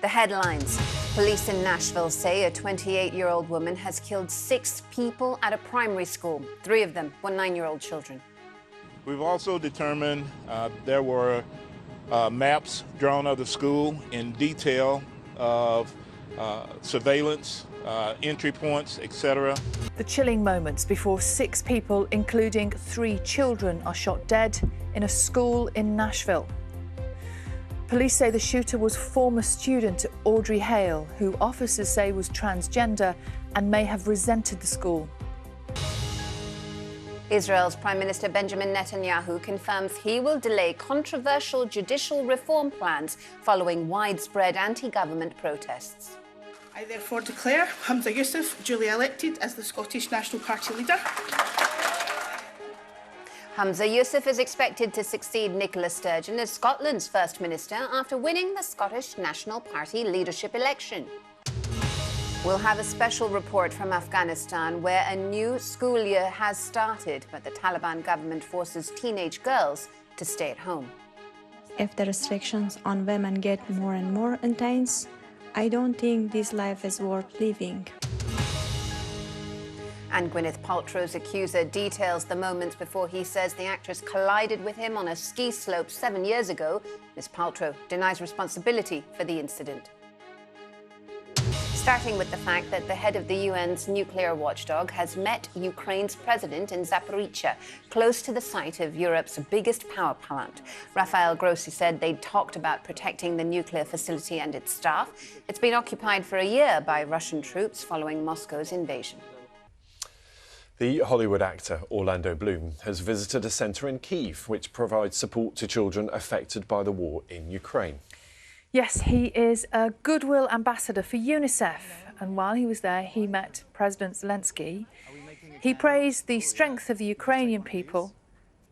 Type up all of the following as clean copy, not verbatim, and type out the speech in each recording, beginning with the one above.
The headlines. Police in Nashville say a 28-year-old woman has killed 6 people at a primary school. 3 of them were 9-year-old children. We've also determined there were maps drawn of the school in detail of surveillance, entry points, etc. The chilling moments before 6 people, including 3 children, are shot dead in a school in Nashville. Police say the shooter was former student Audrey Hale, who officers say was transgender and may have resented the school. Israel's Prime Minister Benjamin Netanyahu confirms he will delay controversial judicial reform plans following widespread anti-government protests. I therefore declare Hamza Youssef duly elected as the Scottish National Party leader. Hamza Youssef is expected to succeed Nicola Sturgeon as Scotland's First Minister after winning the Scottish National Party leadership election. We'll have a special report from Afghanistan where a new school year has started, but the Taliban government forces teenage girls to stay at home. If the restrictions on women get more and more intense, I don't think this life is worth living. And Gwyneth Paltrow's accuser details the moments before he says the actress collided with him on a ski slope 7 years ago. Ms. Paltrow denies responsibility for the incident. Starting with the fact that the head of the UN's nuclear watchdog has met Ukraine's president in Zaporizhzhia, close to the site of Europe's biggest power plant. Rafael Grossi said they'd talked about protecting the nuclear facility and its staff. It's been occupied for a year by Russian troops following Moscow's invasion. The Hollywood actor Orlando Bloom has visited a centre in Kyiv which provides support to children affected by the war in Ukraine. Yes, he is a goodwill ambassador for UNICEF, and while he was there, he met President Zelensky. He praised the strength of the Ukrainian people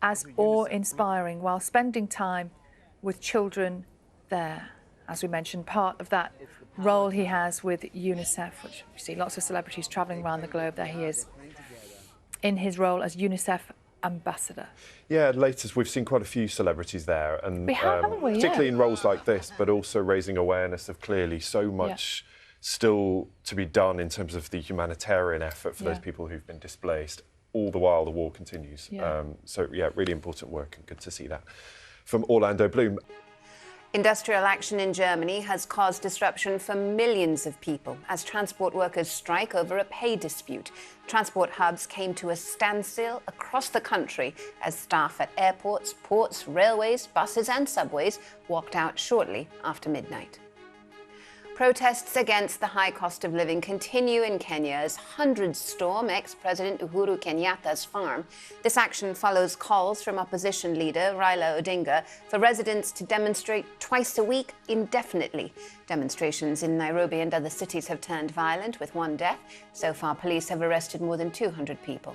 as awe-inspiring while spending time with children there. As we mentioned, part of that role he has with UNICEF, which we see lots of celebrities travelling around the globe. There he is in his role as UNICEF ambassador. Yeah, latest we've seen quite a few celebrities there, and we have, haven't we? Particularly in roles like this, but also raising awareness of clearly so much still to be done in terms of the humanitarian effort for those people who've been displaced. All the while the war continues. So really important work, and good to see that. From Orlando Bloom. Industrial action in Germany has caused disruption for millions of people as transport workers strike over a pay dispute. Transport hubs came to a standstill across the country as staff at airports, ports, railways, buses and subways walked out shortly after midnight. Protests against the high cost of living continue in Kenya as hundreds storm ex-President Uhuru Kenyatta's farm. This action follows calls from opposition leader Raila Odinga for residents to demonstrate twice a week indefinitely. Demonstrations in Nairobi and other cities have turned violent with 1 death. So far, police have arrested more than 200 people.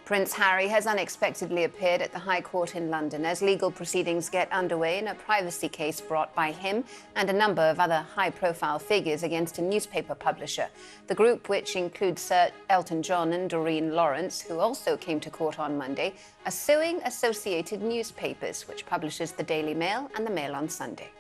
Prince Harry has unexpectedly appeared at the High Court in London as legal proceedings get underway in a privacy case brought by him and a number of other high-profile figures against a newspaper publisher. The group, which includes Sir Elton John and Doreen Lawrence, who also came to court on Monday, are suing Associated Newspapers, which publishes the Daily Mail and the Mail on Sunday.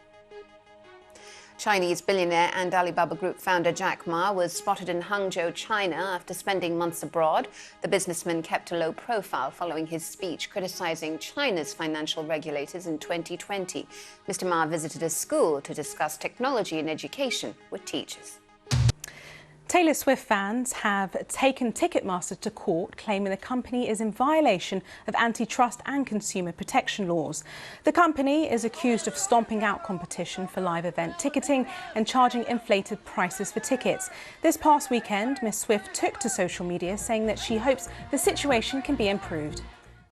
Chinese billionaire and Alibaba Group founder Jack Ma was spotted in Hangzhou, China, after spending months abroad. The businessman kept a low profile following his speech criticizing China's financial regulators in 2020. Mr. Ma visited a school to discuss technology and education with teachers. Taylor Swift fans have taken Ticketmaster to court, claiming the company is in violation of antitrust and consumer protection laws. The company is accused of stomping out competition for live event ticketing and charging inflated prices for tickets. This past weekend, Ms. Swift took to social media saying that she hopes the situation can be improved.